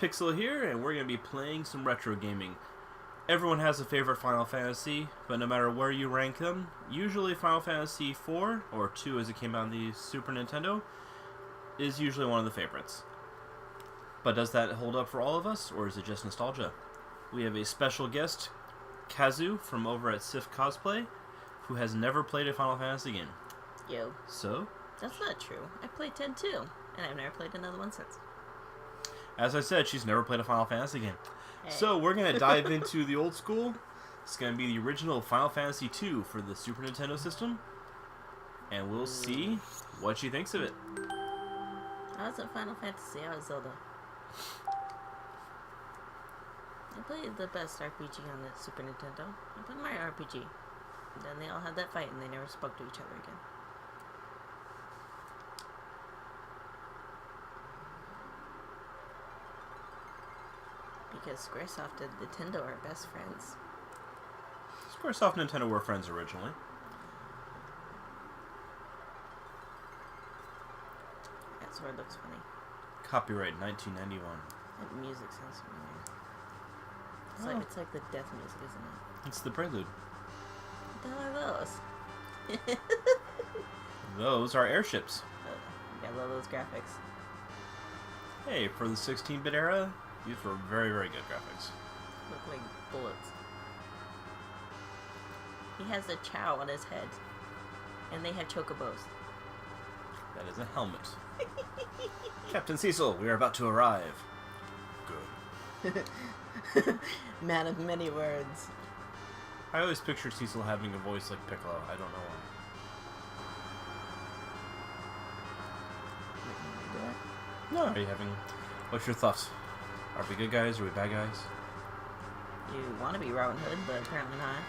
Pixel here, and we're going to be playing some retro gaming. Everyone has a favorite Final Fantasy, but no matter where you rank them, usually Final Fantasy IV, or 2 as it came out on the Super Nintendo, is usually one of the favorites. But does that hold up for all of us, or is it just nostalgia? We have a special guest, Kazu, from over at Sif Cosplay, who has never played a Final Fantasy game. Yo. So? That's not true. I played 10 too, and I've never played another one since. As I said, she's never played a Final Fantasy game. Hey. So we're going to dive into the old school. It's going to be the original Final Fantasy II for the Super Nintendo system. And we'll see what she thinks of it. I wasn't Final Fantasy, I was Zelda. I played the best RPG on the Super Nintendo. I played Mario RPG. Then they all had that fight and they never spoke to each other again. Because Squaresoft and Nintendo are best friends. Squaresoft and Nintendo were friends originally. That sword looks funny. Copyright 1991. That music sounds familiar. It's like the death music, isn't it? It's the prelude. What the hell are those? Those are airships. I love those graphics. Hey, for the 16-bit era, these were very, very good graphics. Look like bullets. He has a chow on his head. And they have chocobos. That is a helmet. Captain Cecil, we are about to arrive. Good. Man of many words. I always pictured Cecil having a voice like Piccolo. I don't know why. No, are you having... What's your thoughts? Are we good guys? Are we bad guys? You want to be Robin Hood, but apparently not.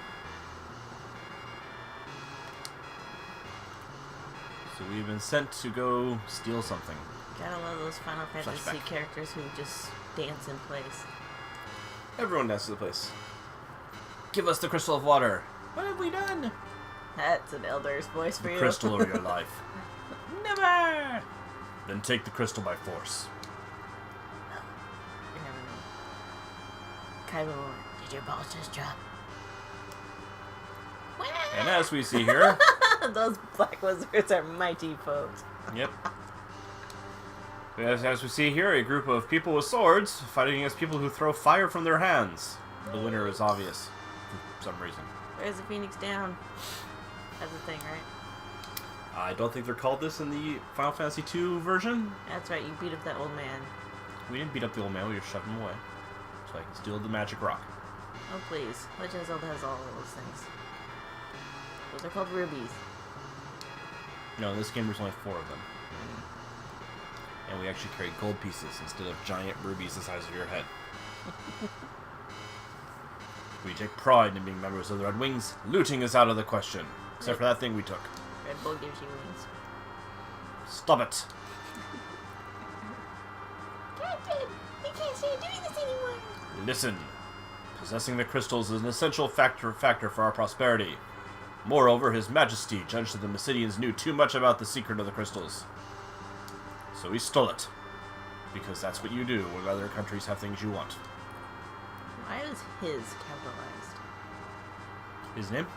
So we've been sent to go steal something. Gotta love those Final Fantasy Flashback. characters who just dance in place. Everyone dances the place. Give us the crystal of water. What have we done? That's an elder's voice for The you. crystal of your life. Never! Then take the crystal by force. You're having a... Kaiba, did your balls just drop? And as we see here... Those black wizards are mighty foes. Yep. As we see here, a group of people with swords fighting against people who throw fire from their hands. The winner is obvious, for some reason. There's a Phoenix down. That's a thing, right? I don't think they're called this in the Final Fantasy II version. That's right, you beat up that old man. We didn't beat up the old man, we just shoved him away. So I can steal the magic rock. Oh please, Legend of Zelda has all of those things. Those are called rubies. No, in this game there's only 4 of them. And we actually carry gold pieces instead of giant rubies the size of your head. We take pride in being members of the Red Wings. Looting is out of the question. Except for that thing we took. Red Bull gives you wings. Stop it! Captain! We can't stay doing this anymore! Listen. Possessing the crystals is an essential factor for our prosperity. Moreover, His Majesty judged that the Mysidians knew too much about the secret of the crystals. So he stole it. Because that's what you do when other countries have things you want. Why is his capitalized? His name?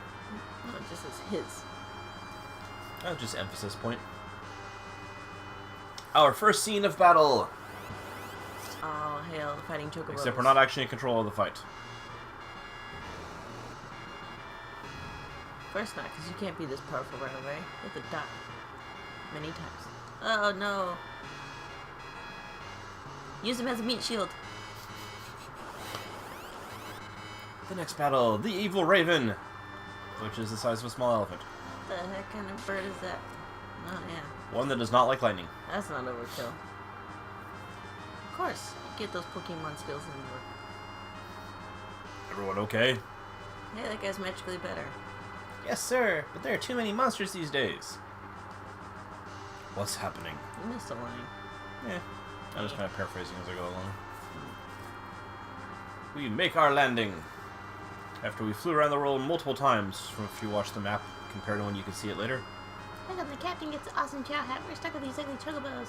No, it just says his. Oh, just emphasis point. Our first scene of battle! Oh, hail, fighting chocobos. Except we're not actually in control of the fight. Of course not, because you can't be this powerful right away. You have to die. Many times. Oh, no. Use him as a meat shield. The next battle, the Evil Raven! Which is the size of a small elephant. What the heck kind of bird is that? Oh, yeah. One that does not like lightning. That's not overkill. Of course, you get those Pokemon skills in work. Everyone okay? Hey, that guy's magically better. Yes, sir, but there are too many monsters these days. What's happening? You missed a line. I'm just kind of paraphrasing as I go along. We make our landing. After we flew around the world multiple times, from if you watch the map compared to when you can see it later. Look, the captain gets an awesome chow hat. We're stuck with these ugly chocobos.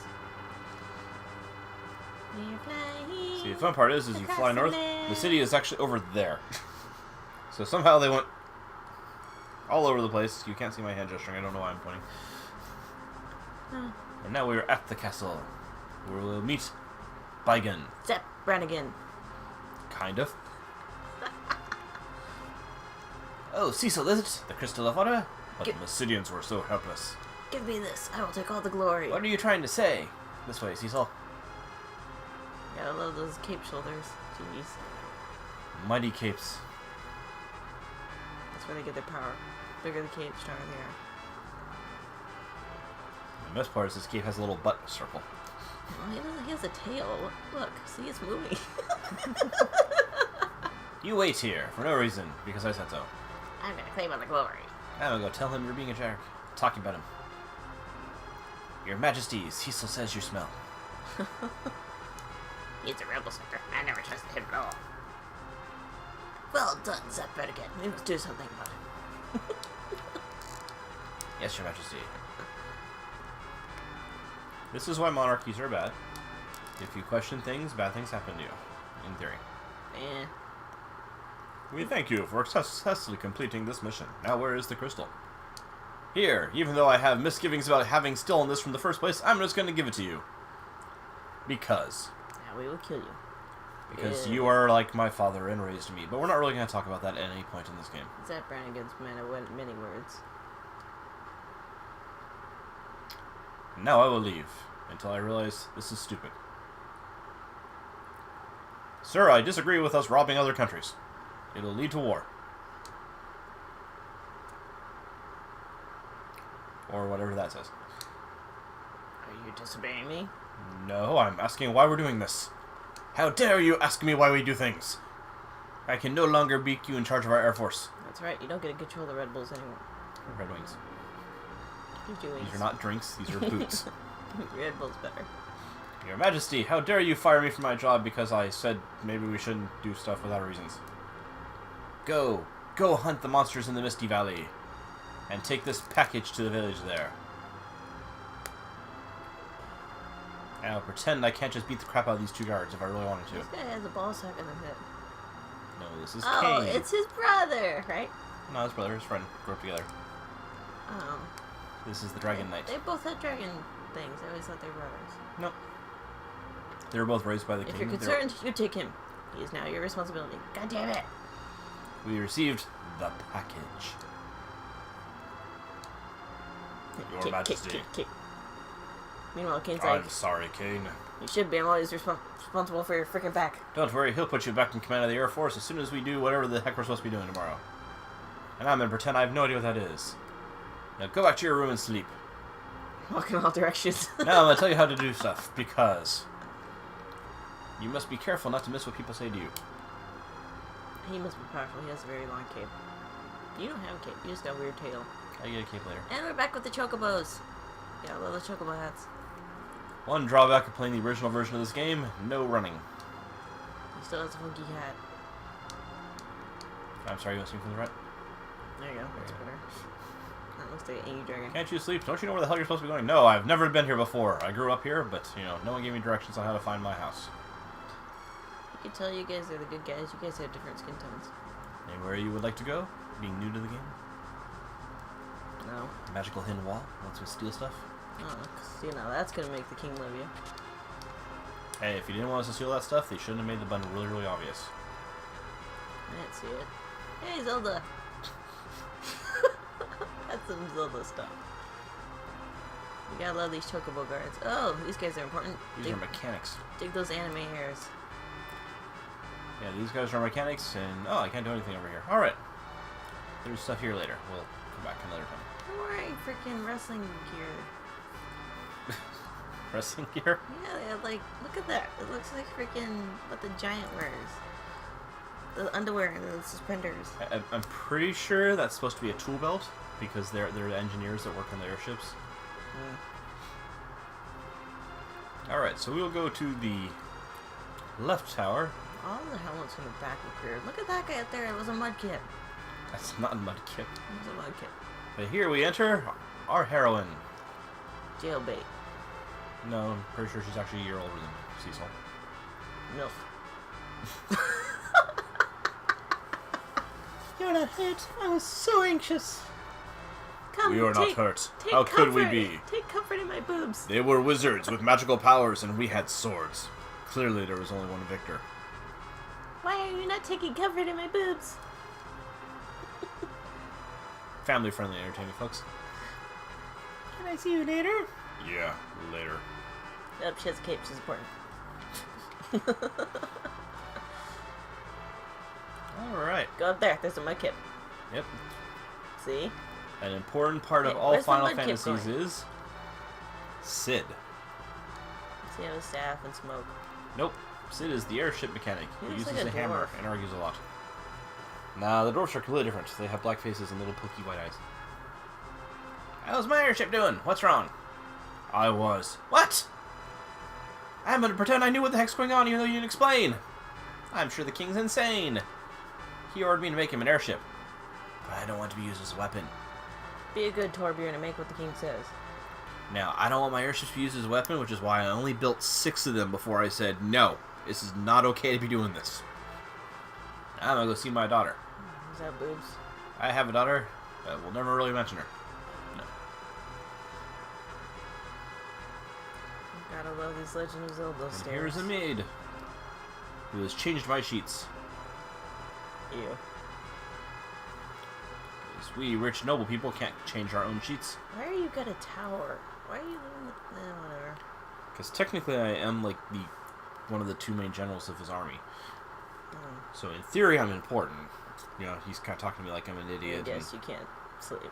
We're flying. See, the fun part is you across fly the north. land. The city is actually over there. So somehow they went all over the place. You can't see my hand gesturing. I don't know why I'm pointing. Huh. And now we're at the castle, where we'll meet Baigan. Zep Brannigan. Kind of. Oh, Cecil, is it? The Crystal of Honor? But the Mysidians were so helpless. Give me this. I will take all the glory. What are you trying to say? This way, Cecil. Yeah, I love those cape shoulders. Jeez. Mighty capes. That's where they get their power. Bigger the cape, stronger they are. The best part is this cape has a little butt circle. Well, he doesn't. He has a tail. Look, see, it's moving. You wait here, for no reason, because I said so. I'm gonna claim on the glory. I'm gonna go tell him you're being a jerk. Talking about him. Your Majesty, Cecil says you smell. He's a rebel sucker. I never trusted him at all. Well done, Zep Brannigan. We must do something about it. Yes, Your Majesty. This is why monarchies are bad. If you question things, bad things happen to you. In theory. Eh. We thank you for successfully completing this mission. Now where is the crystal? Here, even though I have misgivings about having stolen this from the first place, I'm just going to give it to you. Because. Now we will kill you. Because you are like my father and raised me. But we're not really going to talk about that at any point in this game. Zep Brannigan's man of many words. Now I will leave, until I realize this is stupid. Sir, I disagree with us robbing other countries. It'll lead to war. Or whatever that says. Are you disobeying me? No, I'm asking why we're doing this. How dare you ask me why we do things? I can no longer be you in charge of our Air Force. That's right. You don't get to control the Red Bulls anymore. Red Wings. You're doing These are not drinks, these are boots. Red Bull's better. Your Majesty, how dare you fire me from my job because I said maybe we shouldn't do stuff without reasons. Go hunt the monsters in the Misty Valley. And take this package to the village there. And I'll pretend I can't just beat the crap out of these two guards if I really wanted to. This guy has a ball sack in his head. No, this is Oh, Kane. it's his brother, right? No, his brother, his friend. Grew up together. Oh. This is the Dragon Knight. They both had dragon things. I always thought they were brothers. Nope. They were both raised by the If king. you're concerned, you take him. He is now your responsibility. God damn it! We received the package. Your Majesty. Kick. Meanwhile, Kane's I'm like, sorry, Kane. you should be. I'm always responsible for your freaking back. Don't worry, he'll put you back in command of the Air Force as soon as we do whatever the heck we're supposed to be doing tomorrow. And I'm gonna pretend I have no idea what that is. Now go back to your room and sleep. Walk in all directions. Now I'm gonna tell you how to do stuff, because you must be careful not to miss what people say to you. He must be powerful. He has a very long cape. You don't have a cape. You just got a weird tail. I get a cape later. And we're back with the chocobos. Yeah, I love the chocobo hats. One drawback of playing the original version of this game, no running. He still has a funky hat. I'm sorry, you want to see from the right? There you go. That's better. That looks like an angry dragon. Can't you sleep? Don't you know where the hell you're supposed to be going? No, I've never been here before. I grew up here, but, you know, no one gave me directions on how to find my house. You can tell you guys are the good guys. You guys have different skin tones. Anywhere you would like to go? Being new to the game? No. Magical hidden wall? Want to steal stuff? Oh, 'cause, you know, that's gonna make the king love you. Hey, if you didn't want us to steal that stuff, they shouldn't have made the button really, really obvious. I didn't see it. Hey, Zelda! That's some Zelda stuff. You gotta love these chocobo guards. Oh, these guys are important. These are mechanics. Dig those anime hairs. Yeah, these guys are mechanics, and oh, I can't do anything over here. Alright. There's stuff here later. We'll come back another time. I'm wearing freaking wrestling gear. Wrestling gear? Yeah, they have like, look at that. It looks like freaking what the giant wears. The underwear and the suspenders. I'm pretty sure that's supposed to be a tool belt, because they're engineers that work on the airships. Alright, so we'll go to the left tower. All the helmets from the back were weird. Look at that guy up there. It was a mudkip. That's not Mudkip. It was a mudkip. But here we enter our heroine. Jailbait. No, I'm pretty sure she's actually a year older than Cecil. Milf. You're not hurt. I was so anxious. Come, We are not hurt. How could we be? Take comfort in my boobs. They were wizards with magical powers, and we had swords. Clearly, there was only one victor. Why are you not taking comfort in my boobs? Family-friendly entertaining, folks. Can I see you later? Yeah, later. Nope, she has a cape. She's important. Alright. Go up there. There's a mud kip. Yep. See? An important part of Wait, all where's the Final mud kip Fantasies going? is... Sid. See, I have a staff and smoke. Nope. Sid is the airship mechanic who He looks uses like a a hammer dwarf. and argues a lot. Nah, the dwarves are completely different. They have black faces and little pokey white eyes. How's my airship doing? What's wrong? I was. What? I'm gonna pretend I knew what the heck's going on even though you didn't explain. I'm sure the king's insane. He ordered me to make him an airship. But I don't want to be used as a weapon. Be a good Torbjorn and make what the king says. Now, I don't want my airships to be used as a weapon, which is why I only built 6 of them before I said, no, this is not okay to be doing this. I'm gonna go see my daughter. Is that boobs? I have a daughter, but we'll never really mention her. No. Gotta love these Legend of Zelda And stairs. here's a maid who has changed my sheets. Ew. 'Cause we rich noble people can't change our own sheets. Why are you got a tower? Why are you living with... whatever. Because technically I am like one of the 2 main generals of his army. So in theory I'm important. You know, he's kind of talking to me like I'm an idiot. Yes, you can't sleep.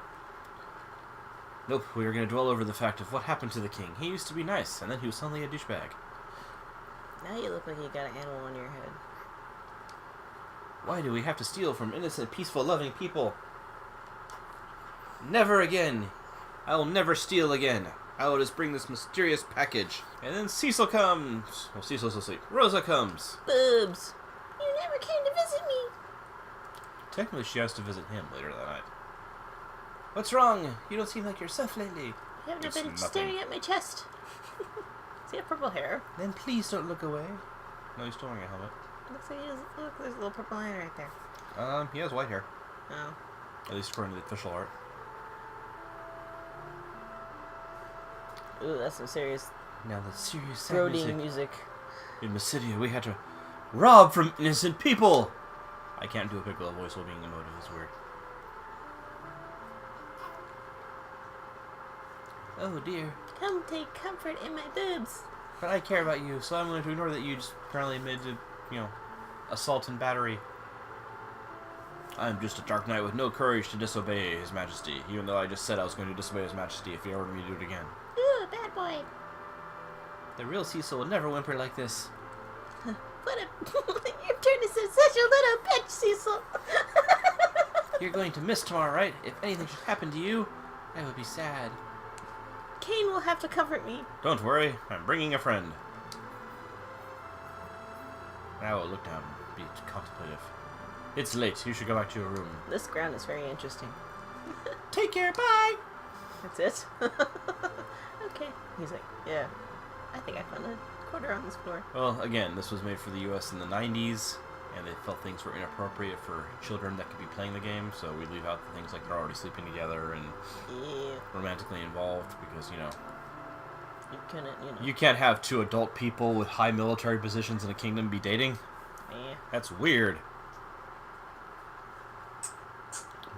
Nope, we are going to dwell over the fact of what happened to the king. He used to be nice, and then he was suddenly a douchebag. Now you look like you got an animal on your head. Why do we have to steal from innocent, peaceful, loving people? Never again. I will never steal again. I will just bring this mysterious package. And then Cecil comes. Well, Cecil's asleep. Rosa comes. Boobs! You never came to visit me! Technically, she has to visit him later that night. What's wrong? You don't seem like yourself lately. You haven't It's been nothing. staring at my chest. See that purple hair? Then please don't look away. No, he's still wearing a helmet. Looks like he has... Look, there's a little purple line right there. He has white hair. Oh. At least according to the official art. Ooh, that's some serious Now the serious sad throating music. music. In Mysidia, we had to rob from innocent people. I can't do a Piccolo voice while being emotive. It's weird. Oh dear. Come take comfort in my boobs. But I care about you, so I'm going to ignore that you just apparently admitted, you know, assault and battery. I'm just a dark knight with no courage to disobey His Majesty, even though I just said I was going to disobey His Majesty if he ordered me to do it again. Ooh, bad boy. The real Cecil would never whimper like this. What a... You've turned into such a little bitch, Cecil. You're going to miss tomorrow, right? If anything should happen to you, I would be sad. Kane will have to comfort me. Don't worry, I'm bringing a friend. Now look down, be contemplative. It's late, you should go back to your room. This ground is very interesting. Take care, bye! That's it? Okay. He's like, yeah. I think I found a quarter on this floor. Well, again, this was made for the US in the 90s, and they felt things were inappropriate for children that could be playing the game, so we leave out the things like they're already sleeping together and Yeah. romantically involved, because, you know, You couldn't, you know. you can't have 2 adult people with high military positions in a kingdom be dating. Yeah. That's weird.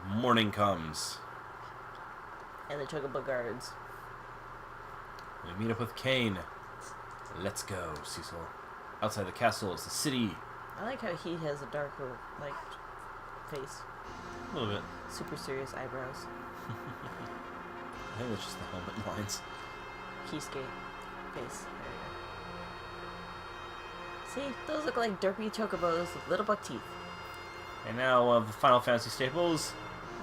Morning comes. And the Chocobo guards. We meet up with Kane. Let's go, Cecil. Outside the castle is the city. I like how he has a darker, like, face. A little bit. Super serious eyebrows. I think that's just the helmet lines. Keyskate face. There you go. See? Those look like derpy chocobos with little buck teeth. And now one of the Final Fantasy staples,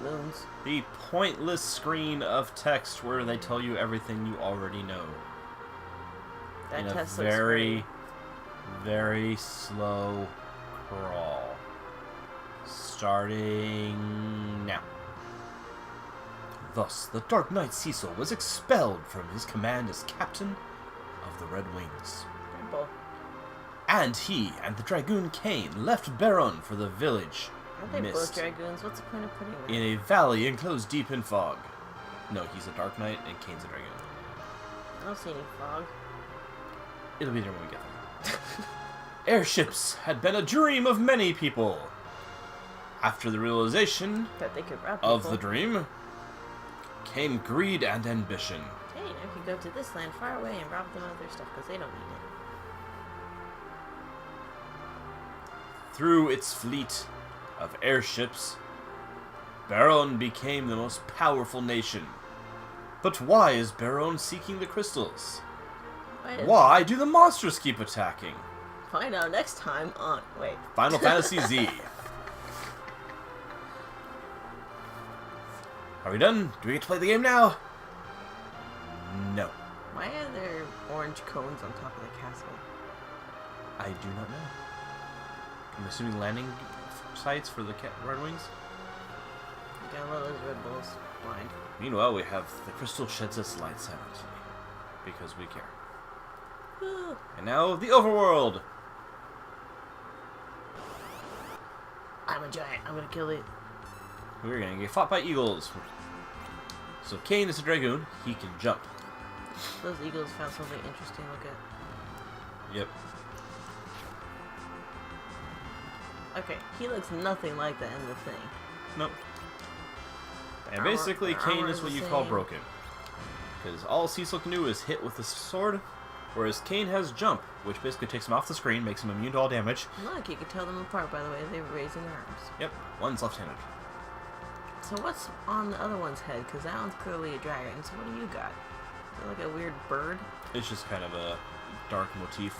Loons. the pointless screen of text where they tell you everything you already know. That in a test looks very, great. very slow crawl. Starting now. Thus, the Dark Knight Cecil was expelled from his command as captain of the Red Wings. Purple. And he and the Dragoon Kane left Baron for the village Aren't they both Mist dragoons? What's the point of putting them? in a valley enclosed deep in fog. No, he's a Dark Knight and Kane's a Dragoon. I don't see any fog. It'll be there when we get there. Airships had been a dream of many people. After the realization That they could rob of people. the dream came greed and ambition. Hey, I could go to this land far away and rob them of their stuff because they don't need it. Through its fleet of airships, Baron became the most powerful nation. But why is Baron seeking the crystals? Why do the monsters keep attacking? Find out next time on... Wait. Final Fantasy Z. Are we done? Do we get to play the game now? No. Why are there orange cones on top of the castle? I do not know. I'm assuming landing sites for the Red Wings. You got one of those Red Bulls. Blind. Meanwhile, we have the crystal sheds its light silently. Because we care. Woo. And now, the overworld! I'm a giant. I'm gonna kill it. We're gonna get fought by eagles. So Kane is a Dragoon. He can jump. Those eagles found something interesting to look at. Yep. Okay, he looks nothing like that in the thing. Nope. And Armor- basically, their Kane armor is is what the you call same. broken. Because all Cecil can do is hit with the sword, whereas Kane has jump, which basically takes him off the screen, makes him immune to all damage. Look, you can tell them apart by the way they were raising their arms. Yep, one's left-handed. So what's on the other one's head? Because that one's clearly a dragon. So what do you got? Is it like a weird bird? It's just kind of a dark motif.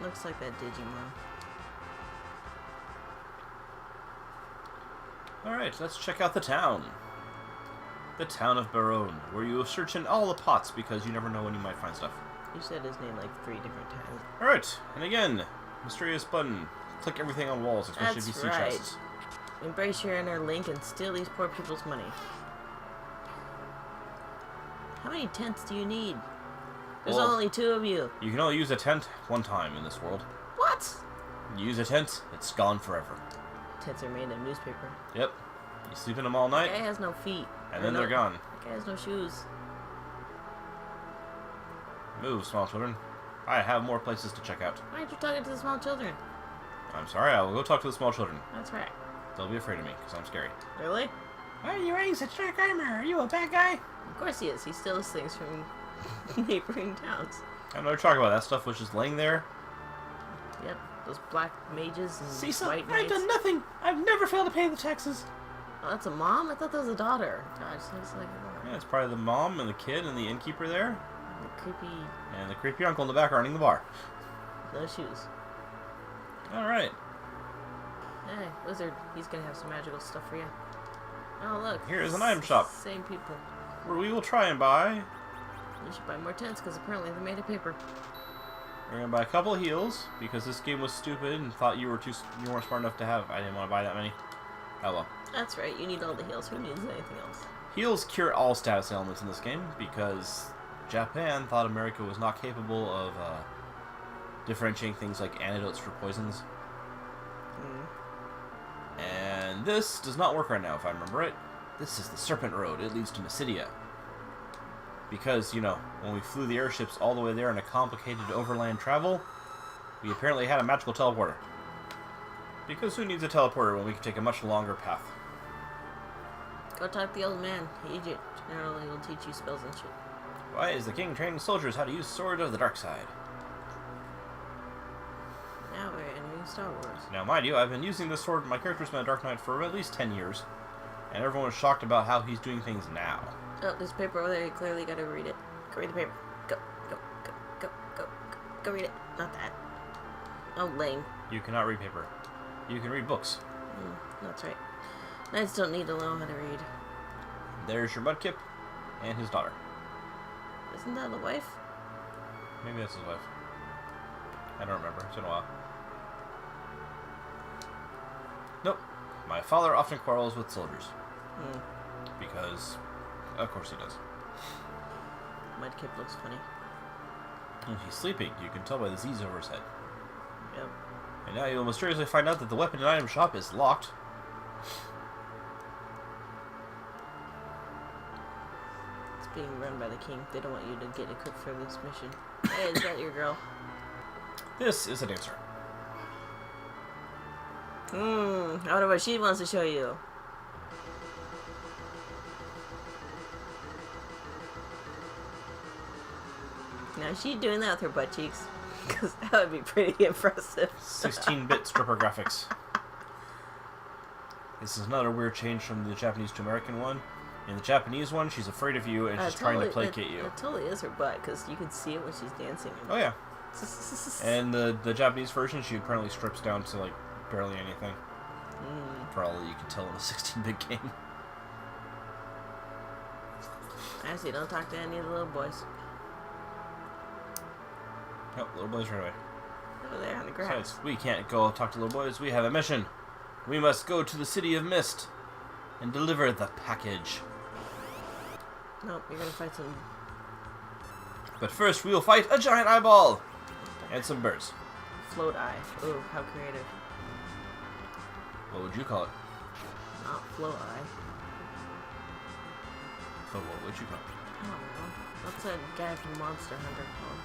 Looks like that Digimon. Alright, let's check out the town. The town of Baron, where you search in all the pots because you never know when you might find stuff. You said his name like 3 different times. Alright, and again, mysterious button. Click everything on walls, especially That's if you see right. chests. Embrace your inner Link and steal these poor people's money. How many tents do you need? There's Well, only 2 of you. You can only use a tent one time in this world. What? You use a tent, it's gone forever. Tents are made of newspaper. Yep. You sleep in them all That night, guy has no feet. and Or then no- they're gone. That guy has no shoes. Move, small children. I have more places to check out. Why aren't you talking to the small children? I'm sorry, I will go talk to the small children. That's right. They'll be afraid of me, because I'm scary. Really? Why are you wearing such dark armor? Are you a bad guy? Of course he is. He steals things from neighboring towns. I don't know what you're talking about. That stuff was just laying there. Yep. Those black mages and Cecil, white I've knights. done nothing. I've never failed to pay the taxes. Oh, that's a mom? I thought that was a daughter. Gosh, looks like a daughter. Yeah, it's probably the mom and the kid and the innkeeper there. The creepy... And the creepy uncle in the back running the bar. No shoes. Alright. Hey, wizard. He's gonna have some magical stuff for you. Oh, look. Here is an item shop. Same people. Where we will try and buy. You should buy more tents, because apparently they're made of paper. We're gonna buy a couple of heals because this game was stupid and thought you weren't smart enough to have. I didn't want to buy that many. Oh well. That's right. You need all the heals. Who needs anything else? Heals cure all status ailments in this game because Japan thought America was not capable of differentiating things like antidotes for poisons. And this does not work right now, if I remember right. This is the Serpent Road. It leads to Mysidia. Because, you know, when we flew the airships all the way there in a complicated overland travel, we apparently had a magical teleporter. Because who needs a teleporter when we can take a much longer path? Go talk to the old man. Agent. Generally, he'll teach you spells and shit. Why is the king training soldiers how to use Sword of the Dark Side? Now we're entering Star Wars. Now, mind you, I've been using this sword, my character's been a Dark Knight for at least 10 years. And everyone was shocked about how he's doing things now. Oh, there's paper over there. You clearly gotta read it. Go read the paper. Go, go, go, go, go, go, go read it. Not that. Oh, lame. You cannot read paper. You can read books. That's right. Knights don't need to know how to read. There's your Mudkip and his daughter. Isn't that the wife? Maybe that's his wife. I don't remember. It's been a while. Nope. My father often quarrels with soldiers. Because, of course he does. Mudkip looks funny. He's sleeping. You can tell by the Z's over his head. Yep. And now you'll mysteriously find out that the weapon and item shop is locked. It's being run by the king. They don't want you to get equipped for this mission. Hey, is that your girl? This is a dancer. I wonder what she wants to show you. Now, is she doing that with her butt cheeks? Because that would be pretty impressive. 16-bit stripper graphics. This is another weird change from the Japanese to American one. In the Japanese one, she's afraid of you and she's trying to placate you. It totally is her butt, because you can see it when she's dancing. Oh, yeah. And the Japanese version, she apparently strips down to, like, barely anything. For all that you can tell in a 16-bit game. Actually, don't talk to any of the little boys. Oh, little boys right away. Over there on the grass. Besides, we can't go talk to little boys. We have a mission. We must go to the City of Mist and deliver the package. Nope, you're gonna fight some... But first, we will fight a giant eyeball and some birds. Float eye. Ooh, how creative. What would you call it? Not float eye. But what would you call it? I don't know. What's that guy from Monster Hunter called?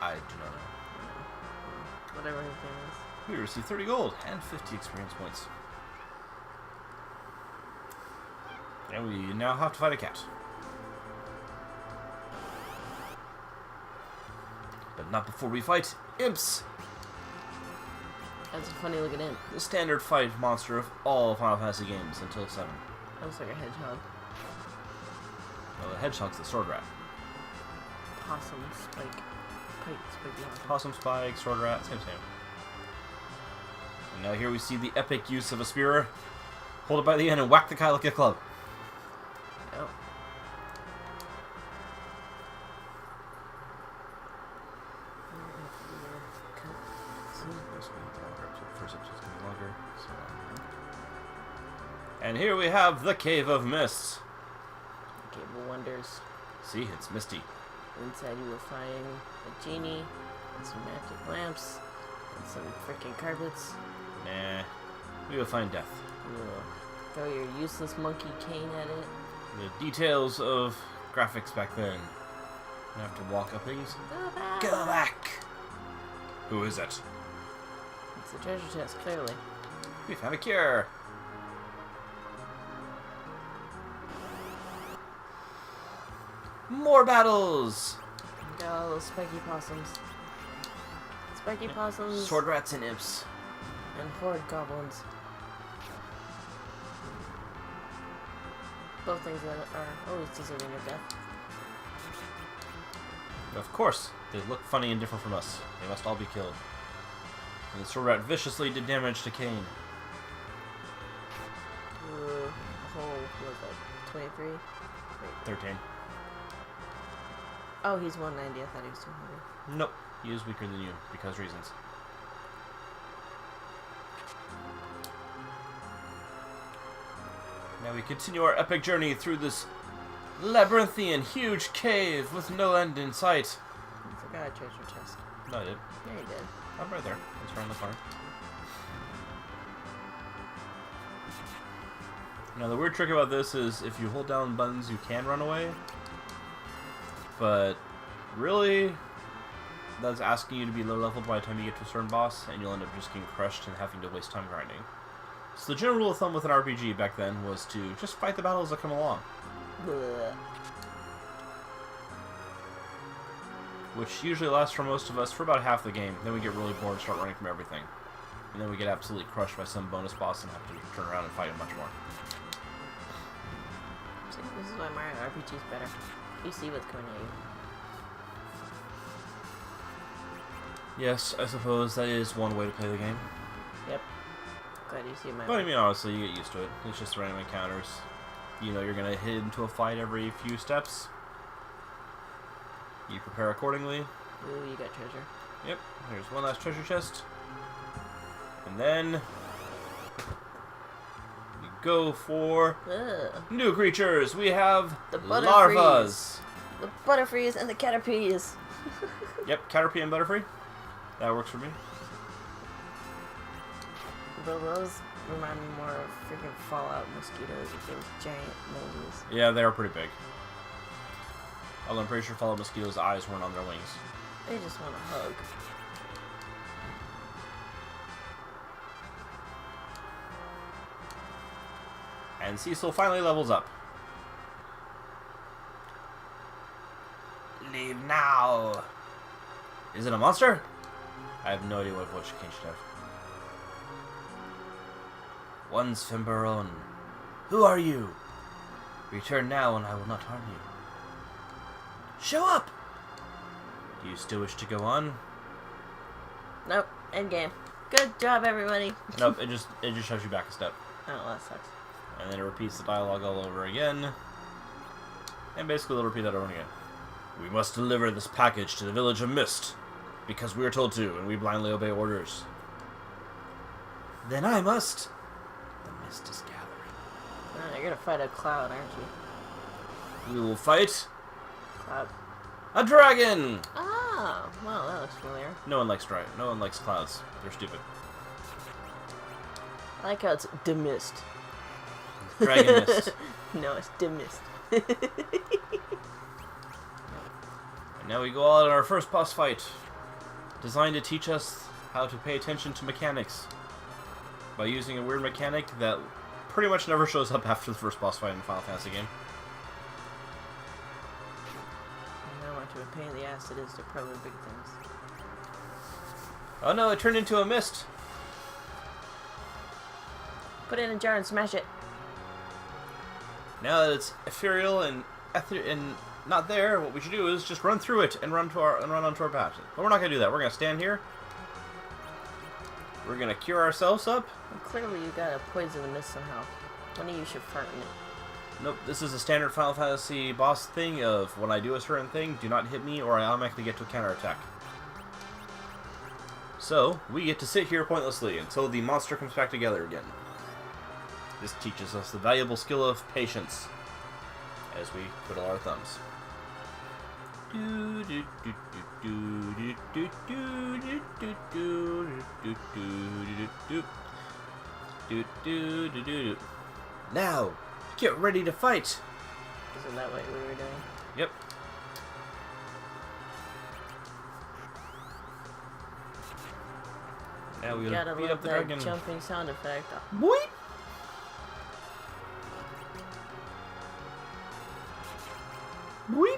I do not know. Whatever his name is. We received 30 gold and 50 experience points. And we now have to fight a cat. But not before we fight imps! That's a funny looking imp. The standard fight monster of all Final Fantasy games until 7. That looks like a hedgehog. Well, the hedgehog's the sword rat. Possum, spike, pike, spiky possum. Possum, spike, sword rat, same. And now here we see the epic use of a spear. Hold it by the end and whack the guy like a club. Yep. And here we have the Cave of Mists. Cave of Wonders. See, it's misty. Inside you will find a genie, and some magic lamps, and some freaking carpets. Nah, we will find death. You will throw your useless monkey cane at it. The details of graphics back then. You have to walk up things. Go back! Who is it? It's a treasure chest, clearly. We found a cure! More battles! Got all those spiky possums. Spiky possums. Sword rats and imps. And horde goblins. Both things that are always deserving of death. Of course, they look funny and different from us. They must all be killed. And the sword rat viciously did damage to Cain. What was that? 23? Wait. 13. Oh, he's 190. I thought he was 200. Nope, he is weaker than you, because reasons. Now we continue our epic journey through this labyrinthian, huge cave with no end in sight. I forgot a treasure chest. No, I did. Yeah, you did. I'm right there. It's around the corner. Now the weird trick about this is if you hold down buttons, you can run away. But really, that's asking you to be low leveled by the time you get to a certain boss, and you'll end up just getting crushed and having to waste time grinding. So the general rule of thumb with an RPG back then was to just fight the battles that come along. Blech. Which usually lasts for most of us for about half the game. Then we get really bored and start running from everything. And then we get absolutely crushed by some bonus boss and have to turn around and fight him much more. See, this is why Mario RPG is better. You see what's going at you. Yes, I suppose that is one way to play the game. Yep. Glad you see my. But I mean, honestly, you get used to it. It's just random encounters. You know you're going to hit into a fight every few steps. You prepare accordingly. Ooh, you got treasure. Yep, there's one last treasure chest. And then we go for new creatures. We have The larvas. The Butterfrees and the Caterpies. Yep, Caterpie and Butterfree. That works for me. But those remind me more of freaking Fallout mosquitoes with those giant noses. Yeah, they are pretty big. Although I'm pretty sure Fallout mosquitoes' eyes weren't on their wings. They just want a hug. And Cecil finally levels up. Leave now. Is it a monster? I have no idea what voice Kane should have. One's Fimbaron. Who are you? Return now and I will not harm you. Show up! Do you still wish to go on? Nope. Endgame. Good job, everybody. Nope, it just shoves you back a step. Oh, that sucks. And then it repeats the dialogue all over again. And basically it'll repeat that over again. We must deliver this package to the village of Mist. Because we are told to, and we blindly obey orders. Then I must. The mist is gathering. You're gonna fight a cloud, aren't you? We will fight Cloud. a dragon! Oh, well, that looks familiar. No one likes clouds. They're stupid. I like how it's demist. Dragon mist. No, it's demist. And now we go out on our first boss fight. Designed to teach us how to pay attention to mechanics. By using a weird mechanic that pretty much never shows up after the first boss fight in a Final Fantasy game. I know how much of a pain in the ass it is to probe big things. Oh no, it turned into a mist. Put it in a jar and smash it. Now that it's ethereal and not there, what we should do is just run through it and run onto our path. But we're not gonna do that. We're gonna stand here. We're gonna cure ourselves up. Well, clearly you got a poison the mist somehow. One of you should fart in it. Nope, this is a standard Final Fantasy boss thing of when I do a certain thing, do not hit me or I automatically get to a counterattack. So, we get to sit here pointlessly until the monster comes back together again. This teaches us the valuable skill of patience as we twiddle our thumbs. Now, get ready to fight! Isn't that what we were doing? Yep. Now we gotta beat love up the that dragon. jumping sound effect. Boing! Boing!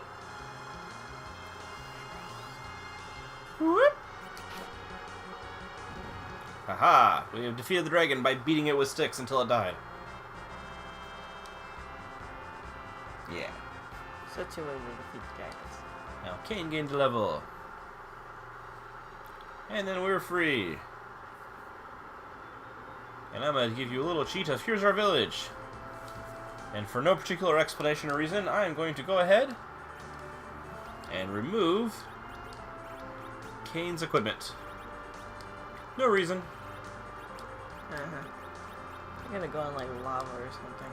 Whoop! Haha! We have defeated the dragon by beating it with sticks until it died. Yeah. Such a way to defeat dragons. Now Kane gained a level. And then we're free. And I'm going to give you a little cheat of here's our village. And for no particular explanation or reason, I am going to go ahead and remove Kane's equipment. No reason. You're gonna go in like lava or something.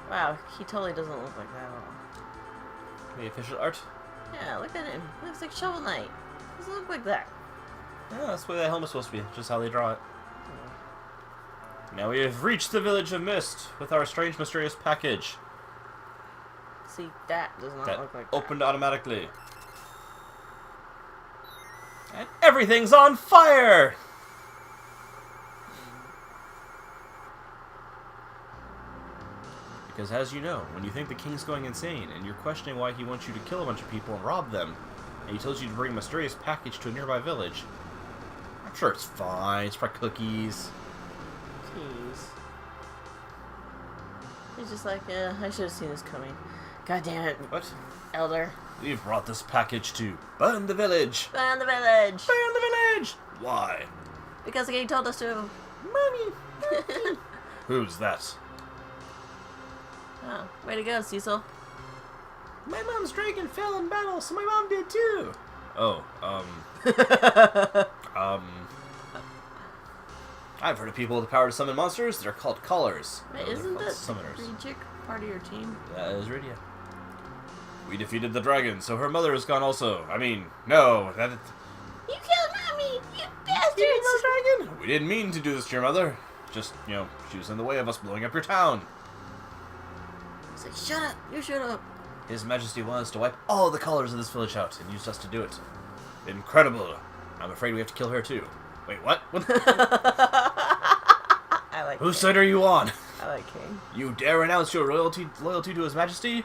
Wow, he totally doesn't look like that at all. The official art. Yeah, look at him. He looks like Shovel Knight. Doesn't look like that. Yeah, that's the way that helmet's supposed to be. Just how they draw it. Now we have reached the village of Mist with our strange, mysterious package. See, that does not That look like opened automatically. And everything's on fire! Because as you know, when you think the king's going insane, and you're questioning why he wants you to kill a bunch of people and rob them, and he tells you to bring a mysterious package to a nearby village, I'm sure it's fine. It's probably cookies. Jeez. He's just like, yeah, I should have seen this coming. God damn it. What? Elder. We've brought this package to burn the village. Burn the village! Burn the village! Why? Because the king told us to. Mommy! Who's that? Oh, way to go, Cecil. My mom's dragon fell in battle, so my mom did too. Oh, I've heard of people with the power to summon monsters. They're called callers. Wait, They're isn't called that summoners? green chick part of your team? That is Rydia. We defeated the dragon, so her mother is gone also. I mean, no, that... You killed Mommy! You You bastards! dragon! We didn't mean to do this to your mother. Just, she was in the way of us blowing up your town. It's like, shut up! You shut up! His Majesty wants to wipe all the colors of this village out and used us to do it. Incredible. I'm afraid we have to kill her too. Wait, what? I like Whose side are you on? I like King. You dare renounce your loyalty to His Majesty?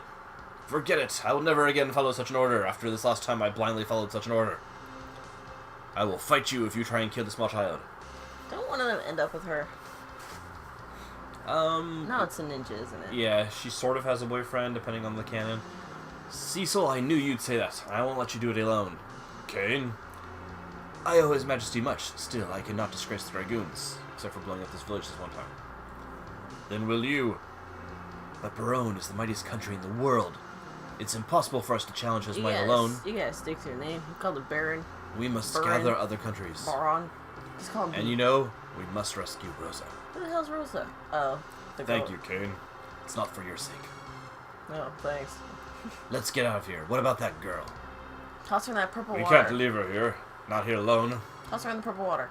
Forget it. I will never again follow such an order after this last time I blindly followed such an order. I will fight you if you try and kill the small child. Don't one of them end up with her? No, it's a ninja, isn't it? Yeah, she sort of has a boyfriend, depending on the canon. Cecil, I knew you'd say that. I won't let you do it alone. Kane? I owe His Majesty much. Still, I cannot disgrace the Dragoons, except for blowing up this village this one time. Then will you? But Barone is the mightiest country in the world. It's impossible for us to challenge his might alone. You gotta stick to your name. You called it Baron. We must Baron. gather other countries. Baron. Just call him. And we must rescue Rosa. Who the hell's Rosa? Oh, the girl. Thank you, Kane. It's not for your sake. Oh, thanks. Let's get out of here. What about that girl? Toss her in that purple We water. can't leave her here. Not here alone. Toss her in the purple water.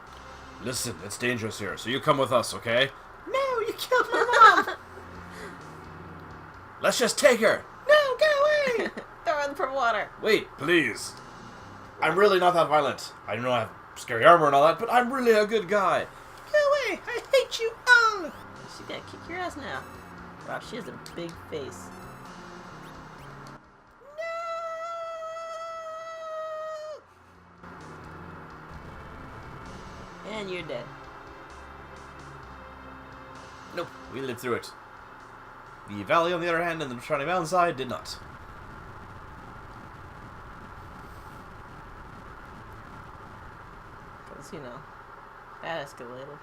Listen, it's dangerous here, so you come with us, okay? No, you killed my mom! Let's just take her! No, go away! Throw her in the purple water. Wait, please. I'm really not that violent. I know I have scary armor and all that, but I'm really a good guy. Go away! I hate you all! She's gonna kick your ass now. Wow, she has a big face. And you're dead. Nope, we lived through it. The valley, on the other hand, and the surrounding mountainside did not. Because, that escalated.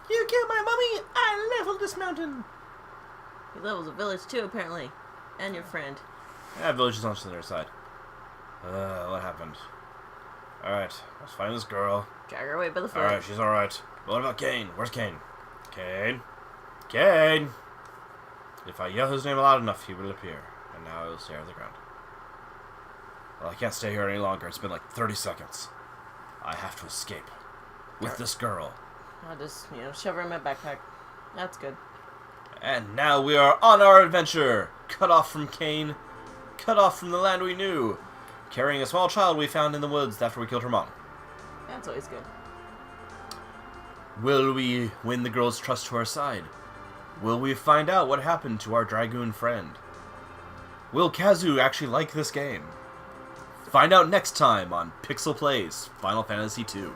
You killed my mummy! I leveled this mountain! He levels a village too, apparently. And your friend. Yeah, village is on the other side. What happened? Alright, let's find this girl. Drag her away by the foot. Alright, she's alright. But what about Kane? Where's Kane? Kane? Kane! If I yell his name loud enough, he will appear. And now I will stare at the ground. Well, I can't stay here any longer. It's been like 30 seconds. I have to escape. With this girl. I'll just, shove her in my backpack. That's good. And now we are on our adventure! Cut off from Kane. Cut off from the land we knew. Carrying a small child we found in the woods after we killed her mom. That's always good. Will we win the girl's trust to our side? Will we find out what happened to our Dragoon friend? Will Kazu actually like this game? Find out next time on Pixel Plays Final Fantasy II.